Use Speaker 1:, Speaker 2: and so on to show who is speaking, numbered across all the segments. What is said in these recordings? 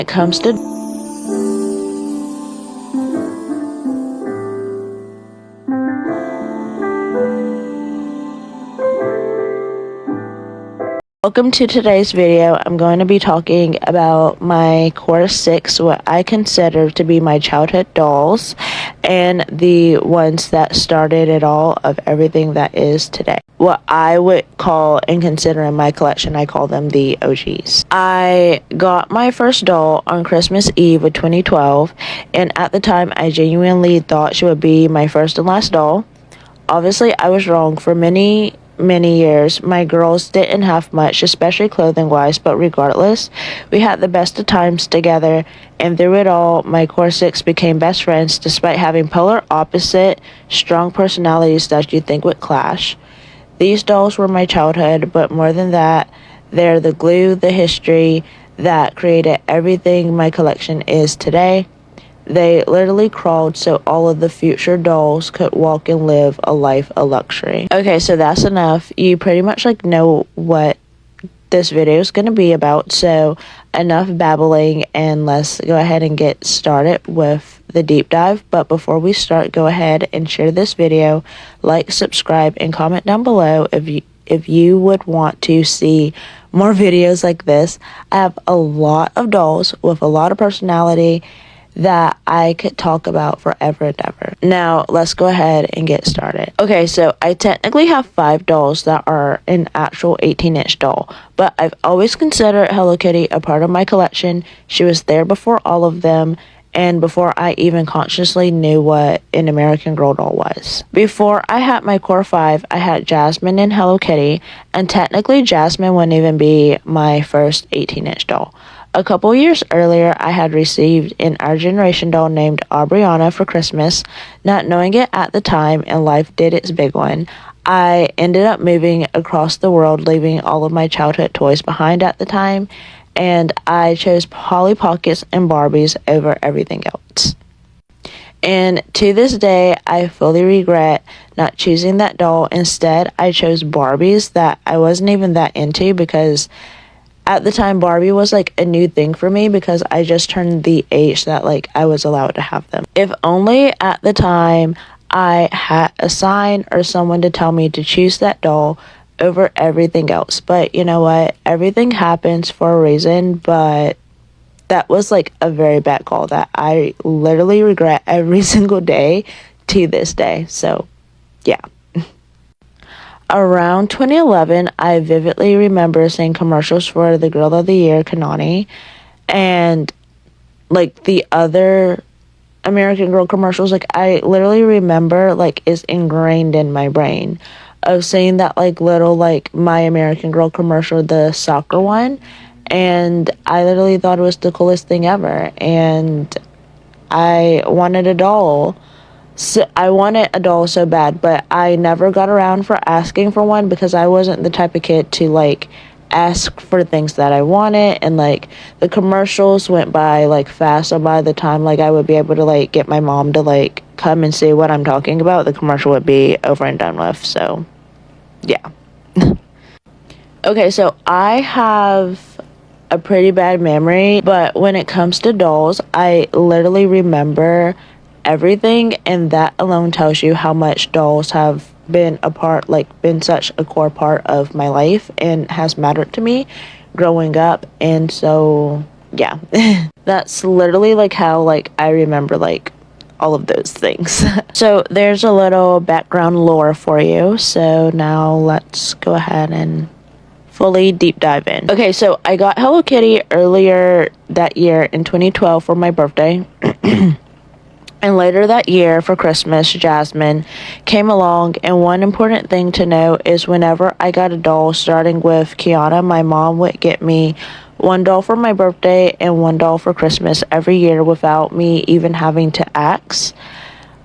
Speaker 1: it comes to welcome to today's video. I'm going to be talking about my core 6, what I consider to be my childhood dolls, and the ones that started it all of everything that is today. What I would call and consider in my collection, I call them the OGs. I got my first doll on Christmas Eve of 2012, and at the time I genuinely thought she would be my first and last doll. Obviously, I was wrong. For many years, my girls didn't have much, especially clothing-wise, but regardless, we had the best of times together, and through it all, my core 6 became best friends despite having polar opposite, strong personalities that you think would clash. These dolls were my childhood, but more than that, they're the glue, the history that created everything my collection is today. They literally crawled so all of the future dolls could walk and live a life of luxury. Okay, so that's enough. You pretty much know what this video is going to be about, so enough babbling, and let's go ahead and get started with the deep dive. But before we start, go ahead and share this video, like, subscribe, and comment down below if you would want to see more videos like this. I have a lot of dolls with a lot of personality that I could talk about forever and ever. Now, let's go ahead and get started. Okay, so I technically have 5 dolls that are an actual 18-inch doll, but I've always considered Hello Kitty a part of my collection. She was there before all of them, and before I even consciously knew what an American Girl doll was. Before I had my core 5, I had Jasmine and Hello Kitty, and technically Jasmine wouldn't even be my first 18-inch doll. A couple years earlier, I had received an Our Generation doll named Aubriana for Christmas. Not knowing it at the time, and life did its big one, I ended up moving across the world, leaving all of my childhood toys behind at the time, and I chose Polly Pockets and Barbies over everything else. And to this day, I fully regret not choosing that doll. Instead, I chose Barbies that I wasn't even that into, because at the time, Barbie was a new thing for me, because I just turned the age that I was allowed to have them. If only at the time I had a sign or someone to tell me to choose that doll over everything else. But you know what? Everything happens for a reason, but that was a very bad call that I literally regret every single day to this day. So, yeah. Around 2011, I vividly remember seeing commercials for the Girl of the Year, Kanani, and the other American Girl commercials. I literally remember it's ingrained in my brain of seeing that little My American Girl commercial, the soccer one, and I literally thought it was the coolest thing ever, and I wanted a doll. So I wanted a doll so bad, but I never got around for asking for one, because I wasn't the type of kid to ask for things that I wanted, and the commercials went by fast. So by the time I would be able to get my mom to come and see what I'm talking about, the commercial would be over and done with. So yeah. Okay, so I have a pretty bad memory, but when it comes to dolls, I literally remember everything, and that alone tells you how much dolls have been been such a core part of my life and has mattered to me growing up. And so yeah. That's literally how I remember all of those things. So there's a little background lore for you. So now let's go ahead and fully deep dive in. Okay, so I got Hello Kitty earlier that year in 2012 for my birthday. And later that year for Christmas, Jasmine came along, and one important thing to know is whenever I got a doll, starting with Kiana, my mom would get me one doll for my birthday and one doll for Christmas every year without me even having to ask.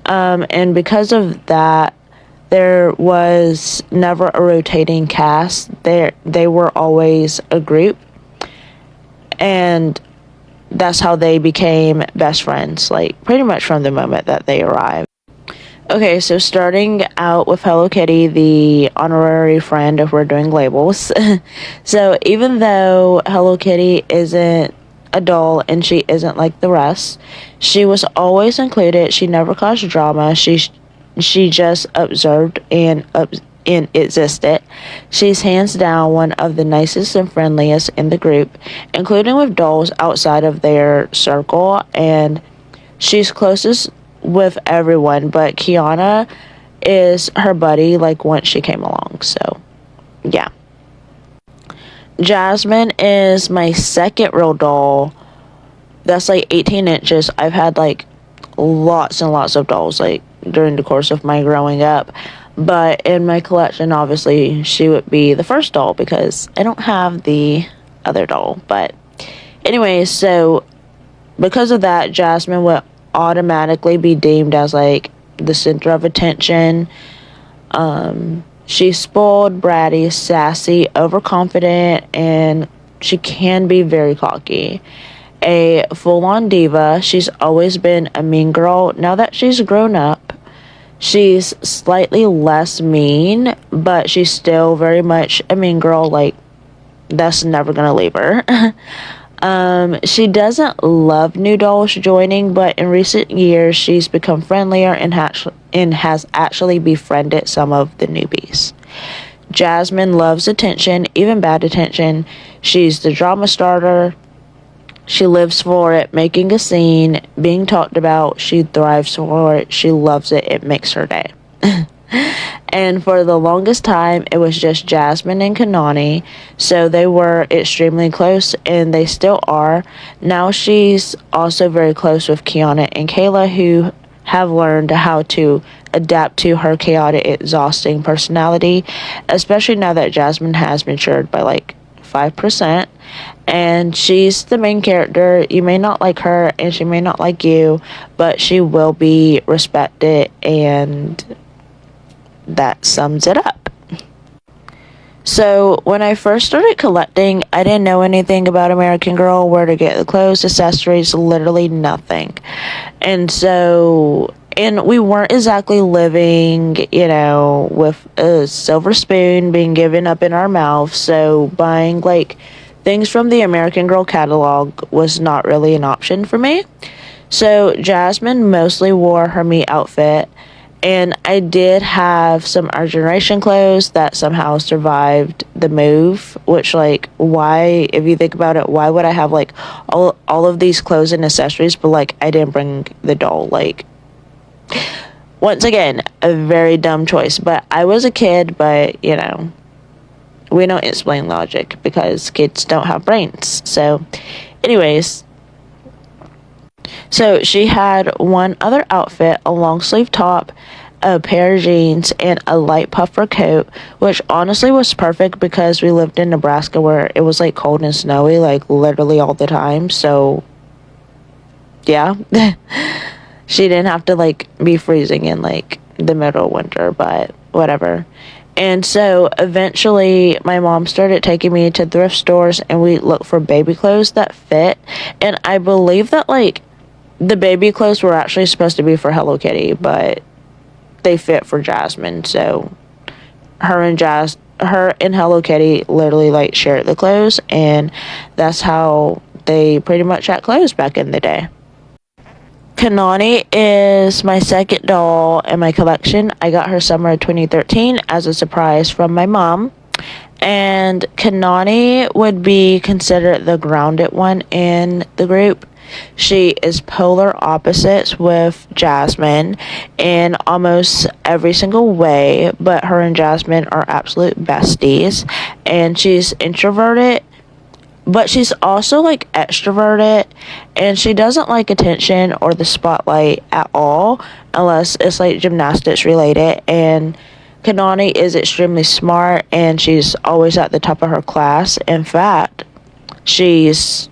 Speaker 1: And because of that, there was never a rotating cast. They were always a group, and that's how they became best friends, pretty much from the moment that they arrived. Okay, so starting out with Hello Kitty, the honorary friend, if we're doing labels. So even though Hello Kitty isn't a doll and she isn't like the rest. She was always included. She never caused drama. She just observed and existed. She's hands down one of the nicest and friendliest in the group, including with dolls outside of their circle, and she's closest with everyone, but Kiana is her buddy like once she came along. So, yeah. Jasmine is my second real doll. That's like 18 inches. I've had like lots and lots of dolls like during the course of my growing up. But in my collection, obviously, she would be the first doll because I don't have the other doll. But anyways, so because of that, Jasmine would automatically be deemed as like the center of attention. She's spoiled, bratty, sassy, overconfident, and she can be very cocky. A full-on diva, she's always been a mean girl. Now that she's grown up, she's slightly less mean, but she's still very much a mean girl. Like, that's never gonna leave her. She doesn't love new dolls joining, but in recent years she's become friendlier and has actually befriended some of the newbies. Jasmine loves attention, even bad attention. She's the drama starter. She lives for it, making a scene, being talked about. She thrives for it. She loves it. It makes her day. And for the longest time, it was just Jasmine and Kanani, so they were extremely close, and they still are. Now she's also very close with Kiana and Kayla, who have learned how to adapt to her chaotic, exhausting personality, especially now that Jasmine has matured by like 5%. And she's the main character. You may not like her, and she may not like you, but she will be respected, and that sums it up. So when I first started collecting, I didn't know anything about American Girl, where to get the clothes, accessories, literally nothing. And we weren't exactly living, with a silver spoon being given up in our mouth. So buying like things from the American Girl catalog was not really an option for me. So Jasmine mostly wore her me outfit. And I did have some Our Generation clothes that somehow survived the move, which, like, why, if you think about it, why would I have, like, all of these clothes and accessories, but, like, I didn't bring the doll? Like, once again, a very dumb choice. But I was a kid, but, we don't explain logic because kids don't have brains. So, anyways. So she had one other outfit, a long sleeve top, a pair of jeans, and a light puffer coat, which honestly was perfect because we lived in Nebraska where it was like cold and snowy, like literally all the time. So yeah, she didn't have to like be freezing in like the middle of winter, but whatever. And so eventually my mom started taking me to thrift stores and we looked for baby clothes that fit. And I believe that like the baby clothes were actually supposed to be for Hello Kitty, but they fit for Jasmine. So her and Hello Kitty literally like shared the clothes, and that's how they pretty much had clothes back in the day. Kanani is my second doll in my collection. I got her summer of 2013 as a surprise from my mom. And Kanani would be considered the grounded one in the group. She is polar opposites with Jasmine in almost every single way, but her and Jasmine are absolute besties. And she's introverted, but she's also like extroverted, and she doesn't like attention or the spotlight at all unless it's like gymnastics related. And Kanani is extremely smart, and she's always at the top of her class. In fact, she's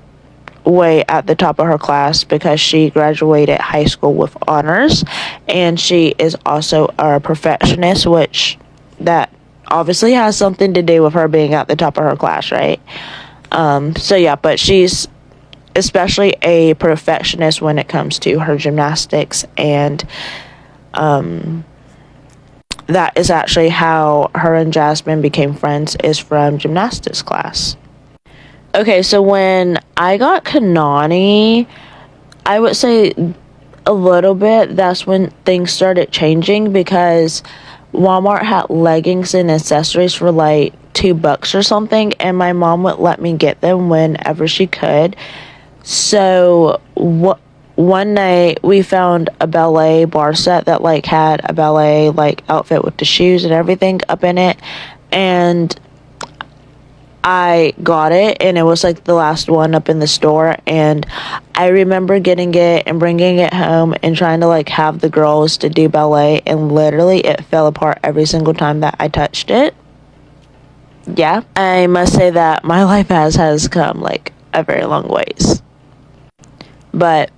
Speaker 1: way at the top of her class because she graduated high school with honors, and she is also a perfectionist, which that obviously has something to do with her being at the top of her class, right? So yeah, but she's especially a perfectionist when it comes to her gymnastics, and that is actually how her and Jasmine became friends, is from gymnastics class. Okay, so when I got Kanani, I would say a little bit, that's when things started changing because Walmart had leggings and accessories for like $2 or something, and my mom would let me get them whenever she could. So one night we found a ballet bar set that like had a ballet like outfit with the shoes and everything up in it, and I got it, and it was like the last one up in the store, and I remember getting it and bringing it home and trying to like have the girls to do ballet, and literally it fell apart every single time that I touched it. Yeah, I must say that my life has come like a very long ways. But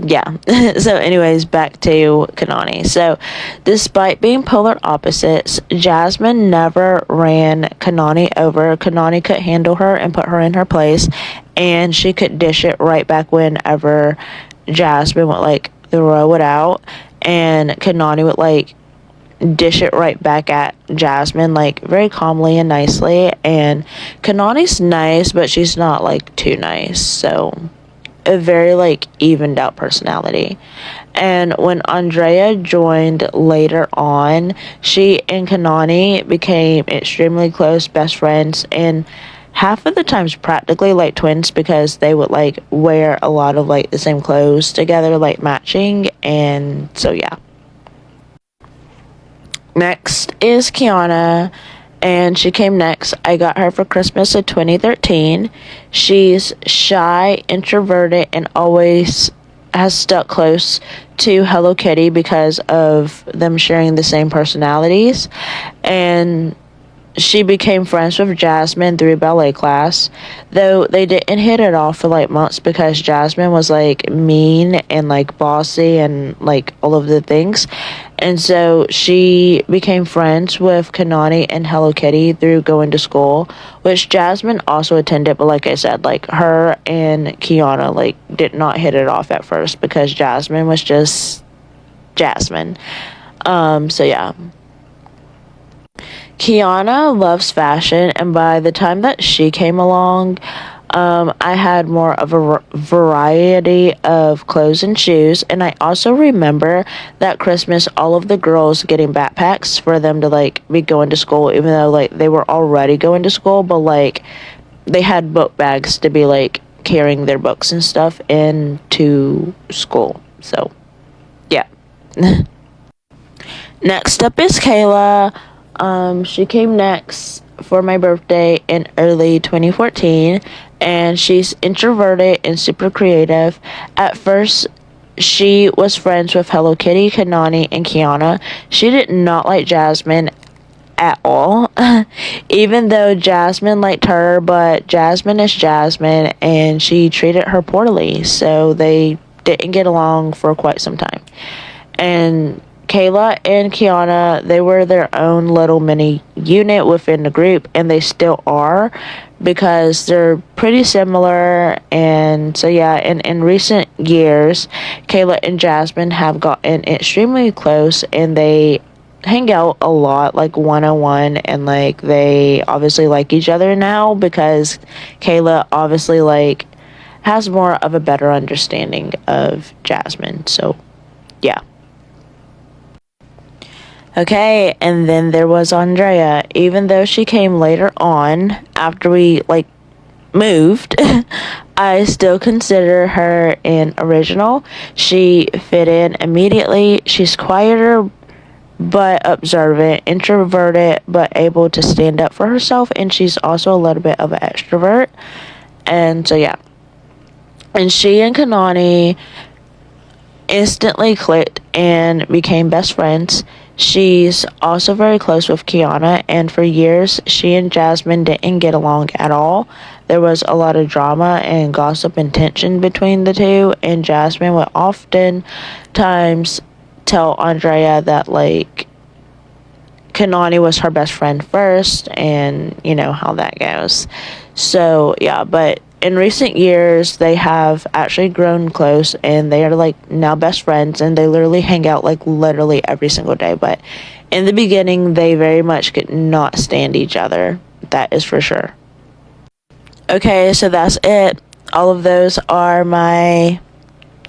Speaker 1: yeah. So anyways, back to Kanani. So despite being polar opposites, Jasmine never ran Kanani over. Kanani could handle her and put her in her place, and she could dish it right back whenever Jasmine would like throw it out, and Kanani would like dish it right back at Jasmine, like very calmly and nicely. And Kanani's nice, but she's not like too nice, so a very like evened out personality. And when Andrea joined later on, she and Kanani became extremely close best friends, and half of the times practically like twins, because they would like wear a lot of like the same clothes together, like matching. And so yeah. Next is Kiana, and she came next. I got her for Christmas of 2013. She's shy, introverted, and always has stuck close to Hello Kitty because of them sharing the same personalities. And she became friends with Jasmine through ballet class, though they didn't hit it off for like months because Jasmine was like mean and like bossy and like all of the things. And so she became friends with Kanani and Hello Kitty through going to school, which Jasmine also attended. But like I said, like her and Kiana like did not hit it off at first because Jasmine was just Jasmine. So yeah. Kiana loves fashion, and by the time that she came along, I had more of a variety of clothes and shoes. And I also remember that Christmas, all of the girls getting backpacks for them to like be going to school, even though like they were already going to school, but like they had book bags to be like carrying their books and stuff into school. So yeah. Next up is Kayla. She came next for my birthday in early 2014, and she's introverted and super creative. At first, she was friends with Hello Kitty, Kanani, and Kiana. She did not like Jasmine at all, even though Jasmine liked her, but Jasmine is Jasmine, and she treated her poorly, so they didn't get along for quite some time. And Kayla and Kiana, they were their own little mini unit within the group, and they still are because they're pretty similar. And so yeah, in recent years, Kayla and Jasmine have gotten extremely close, and they hang out a lot like one-on-one, and like they obviously like each other now because Kayla obviously like has more of a better understanding of Jasmine. So yeah. Okay, and then there was Andrea. Even though she came later on after we like moved, I still consider her an original. She fit in immediately. She's quieter but observant, introverted but able to stand up for herself, and she's also a little bit of an extrovert. And so yeah. And she and Kanani instantly clicked and became best friends. She's also very close with Kiana, and for years, she and Jasmine didn't get along at all. There was a lot of drama and gossip and tension between the two, and Jasmine would often times tell Andrea that, like, Kanani was her best friend first, and you know how that goes. So, yeah, but in recent years, they have actually grown close, and they are like now best friends, and they literally hang out like literally every single day. But in the beginning, they very much could not stand each other. That is for sure. Okay, so that's it. All of those are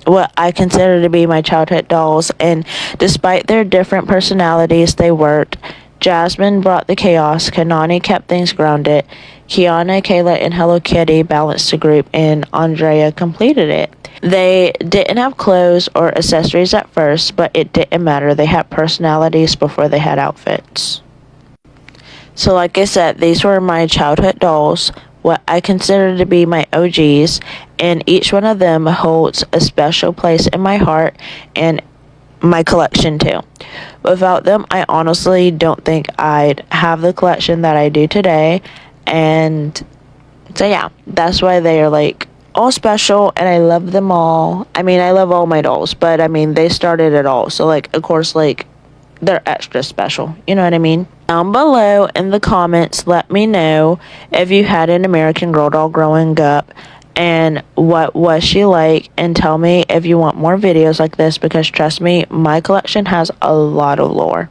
Speaker 1: what I consider to be my childhood dolls, and despite their different personalities, they worked. Jasmine brought the chaos, Kanani kept things grounded, Kiana, Kayla, and Hello Kitty balanced the group, and Andrea completed it. They didn't have clothes or accessories at first, but it didn't matter. They had personalities before they had outfits. So, like I said, these were my childhood dolls, what I consider to be my OGs, and each one of them holds a special place in my heart and my collection too. Without them, I honestly don't think I'd have the collection that I do today. And so, yeah, that's why they are like all special, and I love them all. I mean, I love all my dolls, but I mean, they started it all. So, like, of course, like, they're extra special. You know what I mean? Down below in the comments, let me know if you had an American Girl doll growing up and what was she like, and tell me if you want more videos like this, because trust me, my collection has a lot of lore.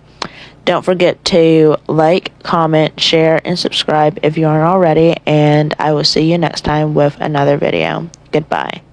Speaker 1: Don't forget to like, comment, share, and subscribe if you aren't already, and I will see you next time with another video. Goodbye.